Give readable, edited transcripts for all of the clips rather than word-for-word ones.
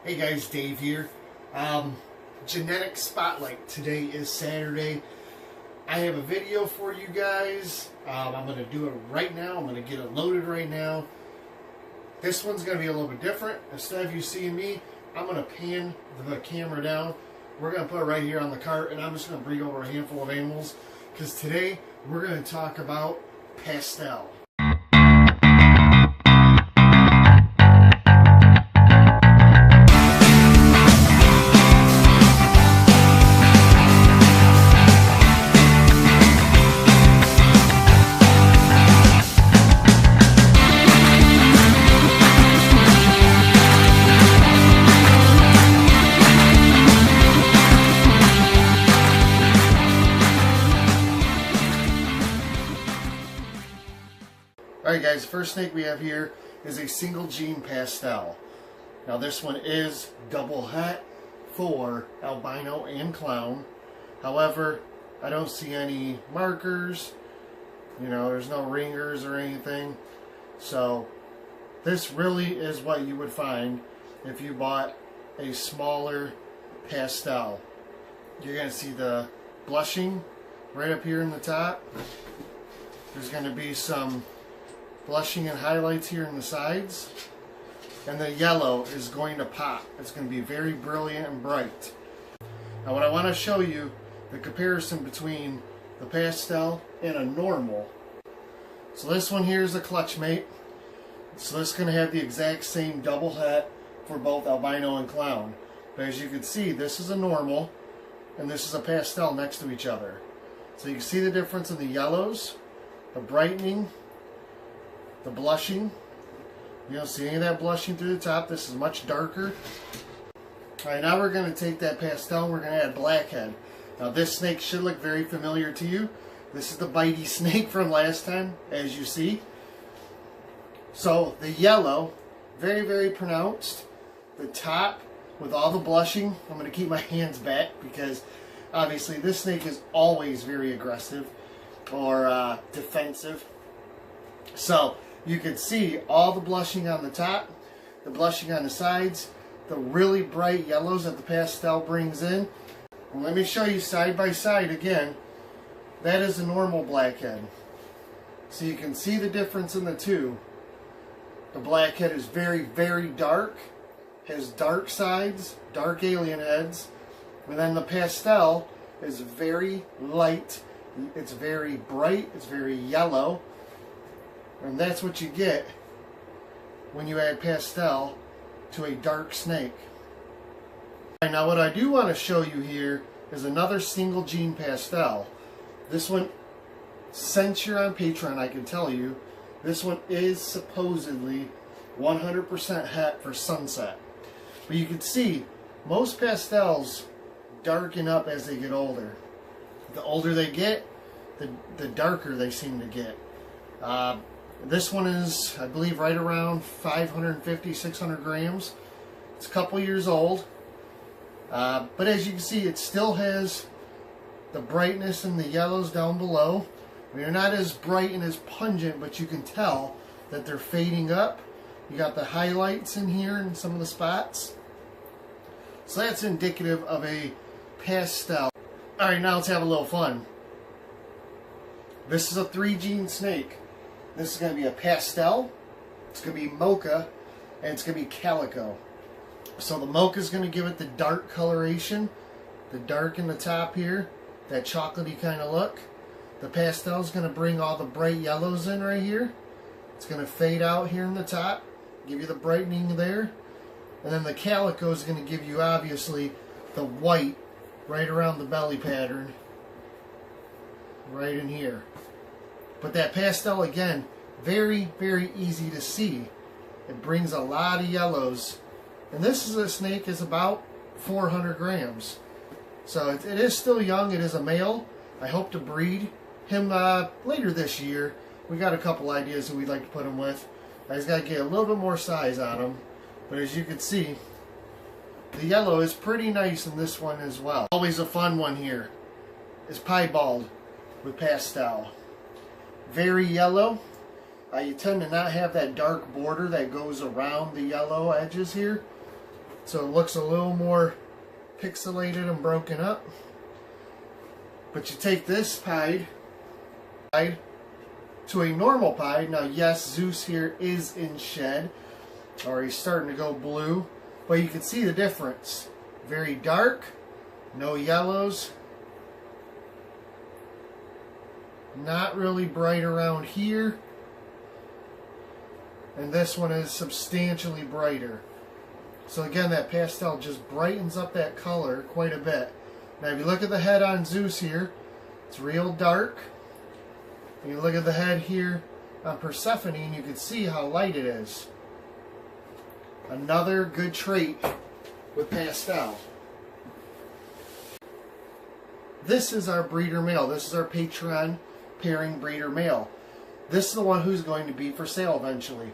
Hey guys, Dave here. Genetic Spotlight. Today is Saturday. I have a video for you guys. I'm going to do it right now. I'm going to get it loaded right now. This one's going to be a little bit different. Instead of you seeing me, I'm going to pan the camera down. We're going to put it right here on the cart, and I'm just going to bring over a handful of animals because today we're going to talk about Pastel. Alright guys, the first snake we have here is a single gene Pastel. Now this one is double het for albino and clown. However, I don't see any markers. There's no ringers or anything. So this really is what you would find if you bought a smaller Pastel. You're going to see the blushing right up here in the top. There's going to be some blushing and highlights here in the sides, and the yellow is going to pop. It's going to be very brilliant and bright. Now what I want to show you, the comparison between the Pastel and a normal. So this one here is a clutch mate, so this is going to have the exact same double het for both albino and clown, but as you can see, this is a normal and this is a Pastel next to each other. So you can see the difference in the yellows, the brightening, the blushing. You don't see any of that blushing through the top. This is much darker. Alright, now we're going to take that Pastel and we're going to add blackhead. Now this snake should look very familiar to you. This is the bitey snake from last time, as you see. So the yellow, very, very pronounced. The top with all the blushing. I'm going to keep my hands back because obviously this snake is always very aggressive or defensive. So you can see all the blushing on the top, the blushing on the sides, the really bright yellows that the Pastel brings in. And let me show you side by side again. That is a normal blackhead. So you can see the difference in the two. The blackhead is very, very dark, has dark sides, dark alien heads. And then the Pastel is very light, it's very bright, it's very yellow. And that's what you get when you add Pastel to a dark snake. Right, now what I do want to show you here is another single gene Pastel. This one, since you're on Patreon, I can tell you, this one is supposedly 100% het for sunset. But you can see, most Pastels darken up as they get older. The older they get, the darker they seem to get. This one is, I believe, right around 550, 600 grams. It's a couple years old. But as you can see, it still has the brightness and the yellows down below. They're not as bright and as pungent, but you can tell that they're fading up. You got the highlights in here in some of the spots. So that's indicative of a Pastel. Alright, now let's have a little fun. This is a 3-gene snake. This is going to be a Pastel, it's going to be Mocha, and it's going to be Calico. So the Mocha is going to give it the dark coloration, the dark in the top here, that chocolatey kind of look. The Pastel is going to bring all the bright yellows in right here. It's going to fade out here in the top, give you the brightening there. And then the Calico is going to give you, obviously, the white right around the belly pattern, right in here. But that Pastel, again, very, very easy to see. It brings a lot of yellows. And this is a snake is about 400 grams. So it is still young. It is a male. I hope to breed him later this year. We got a couple ideas who we'd like to put him with. I just got to get a little bit more size on him. But as you can see, the yellow is pretty nice in this one as well. Always a fun one here is piebald with Pastel. Very yellow. You tend to not have that dark border that goes around the yellow edges here. so it looks a little more pixelated and broken up. But you take this pied to a normal pied. Now yes, Zeus here is in shed, or he's starting to go blue, but you can see the difference. Very dark, no yellows, not really bright around here, and this one is substantially brighter. So again, that pastel just brightens up that color quite a bit. Now if you look at the head on Zeus here, it's real dark. And you look at the head here on Persephone, and you can see how light it is. Another good trait with Pastel. This is our breeder male. This is our Patron pairing breeder male. This is the one who's going to be for sale eventually.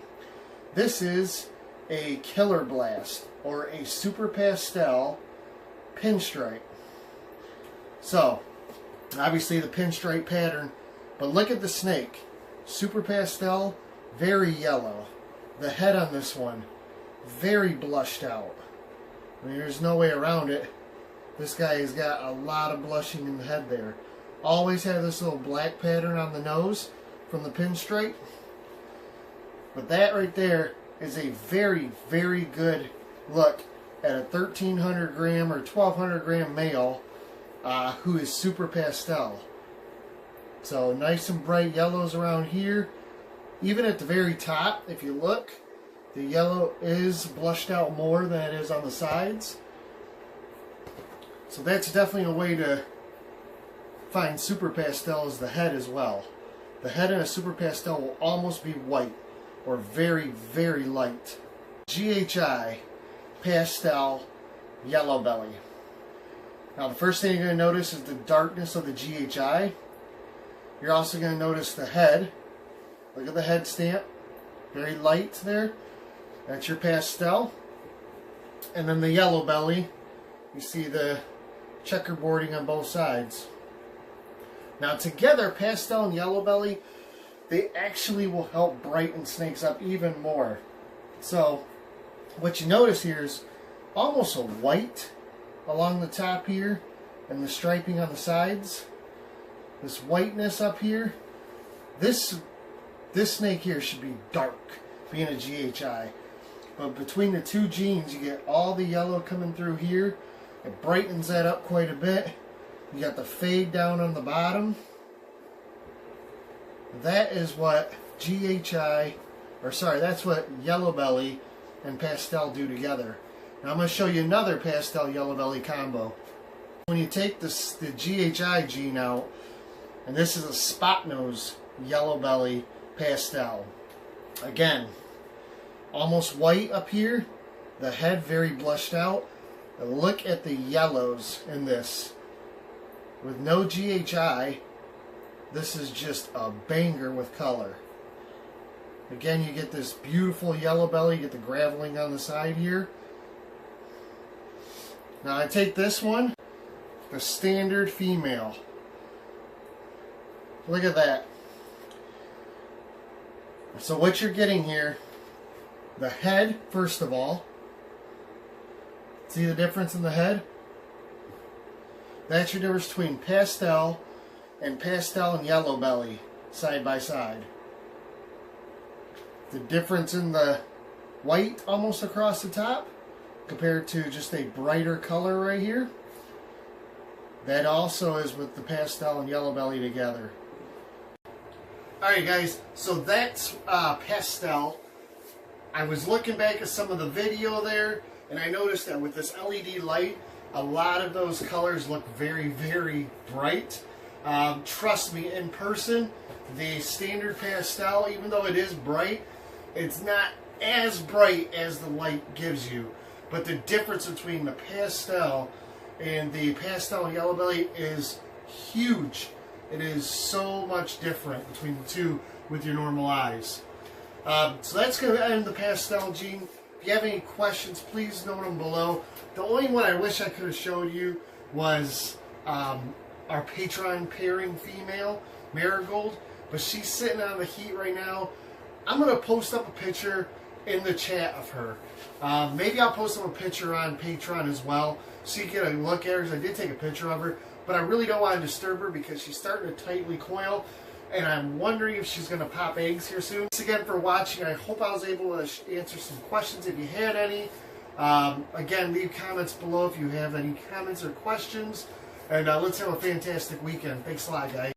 This is a Killer Blast, or a Super Pastel pinstripe. So, obviously the pinstripe pattern, but look at the snake. Super Pastel, very yellow. The head on this one, very blushed out. I mean, there's no way around it. This guy has got a lot of blushing in the head there. Always had this little black pattern on the nose from the pinstripe. But that right there is a very, very good look at a 1,300 gram or 1,200 gram male who is Super Pastel. So nice and bright yellows around here. Even at the very top, if you look, the yellow is blushed out more than it is on the sides. So that's definitely a way to find Super Pastel, is the head as well. The head in a Super Pastel will almost be white or very, very light. GHI Pastel Yellow Belly. Now the first thing you're going to notice is the darkness of the GHI. You're also going to notice the head. Look at the head stamp. Very light there. That's your Pastel. And then the yellow belly. You see the checkerboarding on both sides. Now together, Pastel and yellow belly, they actually will help brighten snakes up even more. So what you notice here is almost a white along the top here and the striping on the sides. This whiteness up here. This snake here should be dark, being a GHI. But between the two genes, you get all the yellow coming through here. It brightens that up quite a bit. You got the fade down on the bottom. That is what GHI, or sorry, that's what yellow belly and Pastel do together. Now I'm going to show you another Pastel yellow belly combo. When you take the GHI gene out, and this is a spot nose yellow belly Pastel. Again, almost white up here, the head very blushed out. And look at the yellows in this. With no GHI, this is just a banger with color. Again, you get this beautiful yellow belly, you get the graveling on the side here. Now I take this one, the standard female. Look at that. So what you're getting here, the head, first of all. See the difference in the head? That's your difference between Pastel and yellow belly, side by side. The difference in the white almost across the top compared to just a brighter color right here. That also is with the Pastel and yellow belly together. Alright guys, so that's Pastel. I was looking back at some of the video there, and I noticed that with this LED light, a lot of those colors look very, very bright. Trust me, in person, the standard Pastel, even though it is bright, it's not as bright as the light gives you. But the difference between the Pastel and the Pastel and yellow belly is huge. It is so much different between the two with your normal eyes. So that's going to end the Pastel gene. If you have any questions, please note them below. The only one I wish I could have showed you was our Patron pairing female, Marigold. But she's sitting out of the heat right now. I'm going to post up a picture in the chat of her. Maybe I'll post them a picture on Patreon as well, so you get a look at her. I did take a picture of her, but I really don't want to disturb her because she's starting to tightly coil, and I'm wondering if she's going to pop eggs here soon. Thanks again for watching. I hope I was able to answer some questions if you had any. Again, leave comments below if you have any comments or questions, and let's have a fantastic weekend. Thanks a lot, guys.